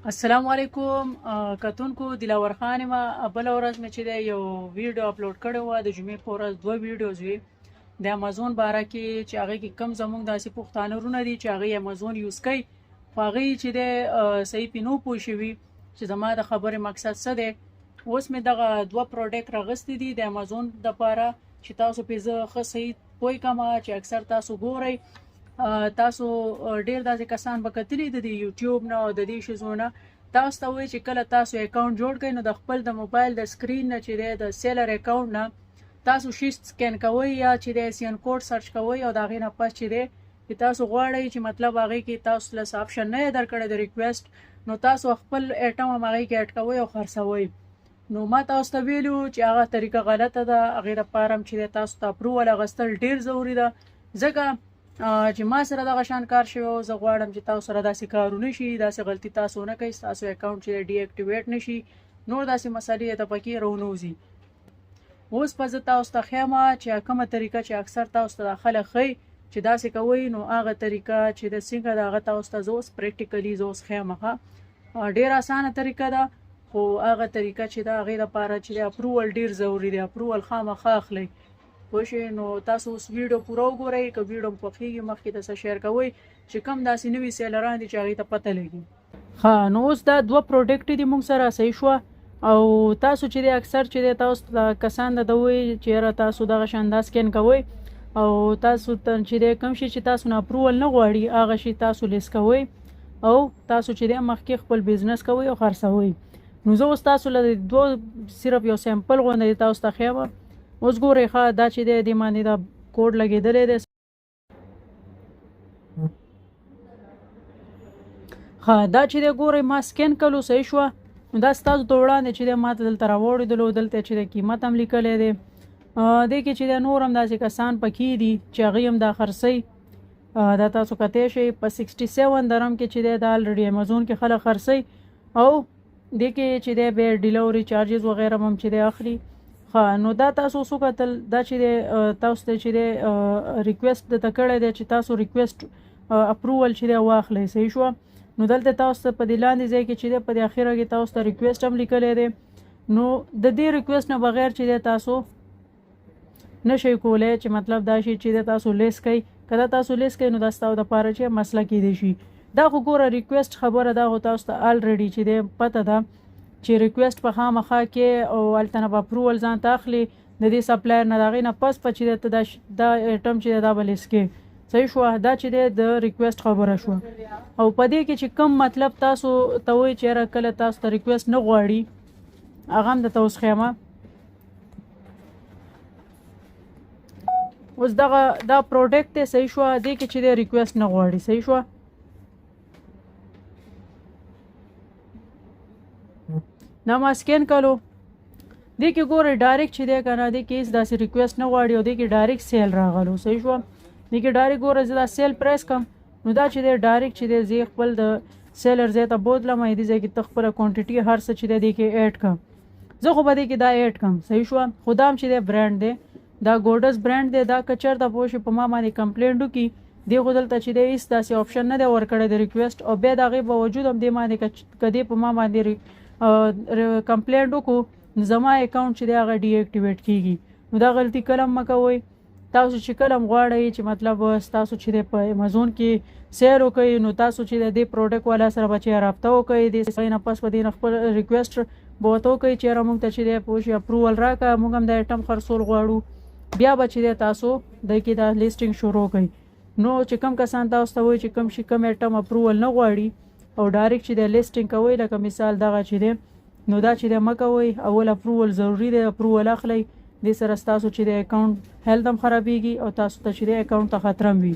السلام علیکم کتونکو دلاور خان ما بل ورځ مې چې یو ویډیو اپلوډ کړی و د جمعې په ورځ دوه ویډیوز وي د امازون باره کې چې هغه کې کم زمونږ داسې پښتانه ورونه دي چې هغه امازون یوز کوي خو هغه چې د صحیح پې نو پوه شوي چې زما د خبرې مقصد څه دی. اوس مې دغه دوه پروډکټ راغستي دي د امازون دپاره چې تاسو پې زه ښه صحیح پوه کړم چې اکثر تاسو ګورئ. تاسو ډیر داسې کسان به کتلي د یوټیوب نه او د دې شیزو نه تاسو ته وایي چې کله تاسو اکاونټ جوړ کړئ نو د خپل د موبایل د سکرین نه چې دی د سیلر اکاونټ نه تاسو شي سکین کوئ یا چې دی سین کوډ سرچ کوئ او د هغې نه پس چې دی چې تاسو غواړئ چې مطلب هغې کې تاسو لس آپشن نه یې درکړی د ریکویسټ نو تاسو خپل ایټم هم هغې کې اډ کوئ او خرڅوئ. نو ما تاسو ته ویلي وو چې هغه طریقه غلطه ده. هغې دپاره هم چې دی تاسو ته اپروول اخیستل ډېر ضروري ده ځکه چې ما سره دغه شان کار شوی او زه غواړم چې تاسو سره داسې کارونه شي داسې غلطي تاسو ونه کوئ ستاسو اکاونټ چې ډي اکټیویټ نه شي نور داسې مسلې ته پکې رونوځي. اوس به زه تاسو ته ښیم چې کومه طریقه چې اکثر تاسو ته دا خلک ښیي چې داسې کوئ نو هغه طریقه چې د څنګه د هغه تاسو ته زه اوس پریکټیکلي زه اوس ښیم. ډېره اسانه طریقه ده خو هغه طریقه چې د هغې دپاره چې د اپروول ډېر ضروري دی. اپروول خامخا اخلئ پوه شوې. نو تاسو اوس ویډیو پوره وګورئ که ویډیو مو خوښېږي مخکې ته څه شیر کوئ چې کم داسې نوي سیلران دي چې هغې ته پته لګي. ښه نو اوس دا دوه پروډکټ دي موږ سره صحیح شوه او تاسو چې دی اکثر چې دی تاسو کسان د وایي چې یاره تاسو دغه شان دا سکین کوئ او تاسو ته چې دی کوم شي چې تاسو نه اپروول نه غواړي هغه شي تاسو لیست کوئ او تاسو چې دی مخکې خپل بزنس کوئ او خرڅوئ. نو زه اوس تاسو له دوه صرف یو سیمپل غوندې تاسو ته ښیم. اوس ګورئ ښه دا چې دی دې باندې دا کوډ لګېدلی دی. ښه دا چې دی ګورئ ما سکین کړلو صحیح شوه. نو دا ستاسو ته وړاندې چې دی ما ته دلته راوړېدلو دلته چې دی قیمت هم لیکلی دی. دې کې چې دی نور هم داسې کسان پکې دي چې هغوی هم دا خرڅوي. دا تاسو کتی شئ په 67 درهم کې چې دی دا الریډي امازون کې خلک خرڅوي او دې کې چې دی بیا ډیلیوري چارجز وغیره هم چې دی اخلي. ښه نو دا تاسو اوس وکتل دا چې دی تاسو ته چې دی ریکویسټ درته کړی دی چې تاسو ریکویسټ اپروول چې دی واخلئ صحیح شوه. نو دلته تاسو ته په دې لاندې ځای کې چې دی په دې اخره کې تاسو ته ریکویسټ هم لیکلی دی. نو د دې ریکویسټ نه بغیر چې دی تاسو نشئ کولی چې مطلب دا شي چې دی تاسو لیس کوئ. که دا تاسو لیس کوئ نو دا ستاسو دپاره چې مسله کیدی شي. دا خو ګوره ریکویسټ خبره دا خو تاسو ته الریډي چې دی پته ده چې ریکویسټ په خامخا کې او هلته نه به اپروول ځان ته اخلي د دې سپلایر نه د هغې نه پس به چې دی ته دا ایټم چې دی دا به لیست کې صحیح شوه. دا چې دی د ریکویسټ خبره شوه او په دې کې چې کم مطلب تاسو ته وایي چې یاره کله تاسو ته ریکویسټ نه غواړي هغه هم درته اوس ښیمه. اوس دغه دا پروډکټ دی صحیح شوه. دې کې چې دی ریکویسټ نه غواړي صحیح شوه. دا ما سکین کړلو دې کې ګورئ ډایرکټ چې دی که نه دې کې هېڅ داسې ریکویسټ نه غواړي او دې کې ډایرکټ سیل راغلو صحیح شوه. دې کې ډایرکټ ګوره زه دا سیل پریس کړم نو دا چې دی ډایرکټ چې دی زه خپل د سیلر ځای ته بوتلم دې ځای کې ته خپله کوانټیټي هر څه چې دی دې کې ایډ کړم. زه خو به دې کې دا ایډ کړم صحیح شوه. خو دا هم چې دی برانډ دی دا ګوډس برانډ دی. دا که چېرته پوه شي په ما باندې کمپلینټ وکړي دې خو دلته چې دی هېڅ داسې آپشن نه دی ورکړی د ریکویسټ او بیا د هغې باوجود هم دې باندې که دې په ما باندې کمپلینټ وکړو زما اکاونټ چې دی هغه ډي اکټیویټ کېږي. نو دا غلطي کله هم مه کوئ. تاسو چې کله هم غواړئ چې مطلب ستاسو چې دی په امازون کې سیل وکړئ نو تاسو چې د دې پروډکټ والا سره به چې رابطه وکړئ دې سړي نه پس به دې نه خپل ریکویسټ به ورته وکړئ چې یاره موږ ته چې دی پوه شي اپروول راکړه موږ هم د ایټم خرڅول غواړو. بیا به چې دی تاسو د کې دا لیسټینګ شروع کړئ. نو چې کم کسان تاسو ته وایي چې کم شي کم ایټم اپروول نه غواړي او ډایرکټ چې دی لیسټینګ کوئ لکه مثال دغه چې دی نو دا چې دی مه کوئ. اول اپروول ضروري دی اپروول اخلئ دې سره ستاسو چې دی اکاونټ هیلث هم خرابېږي او تاسو ته چې دی اکاونټ ته خطره هم وي.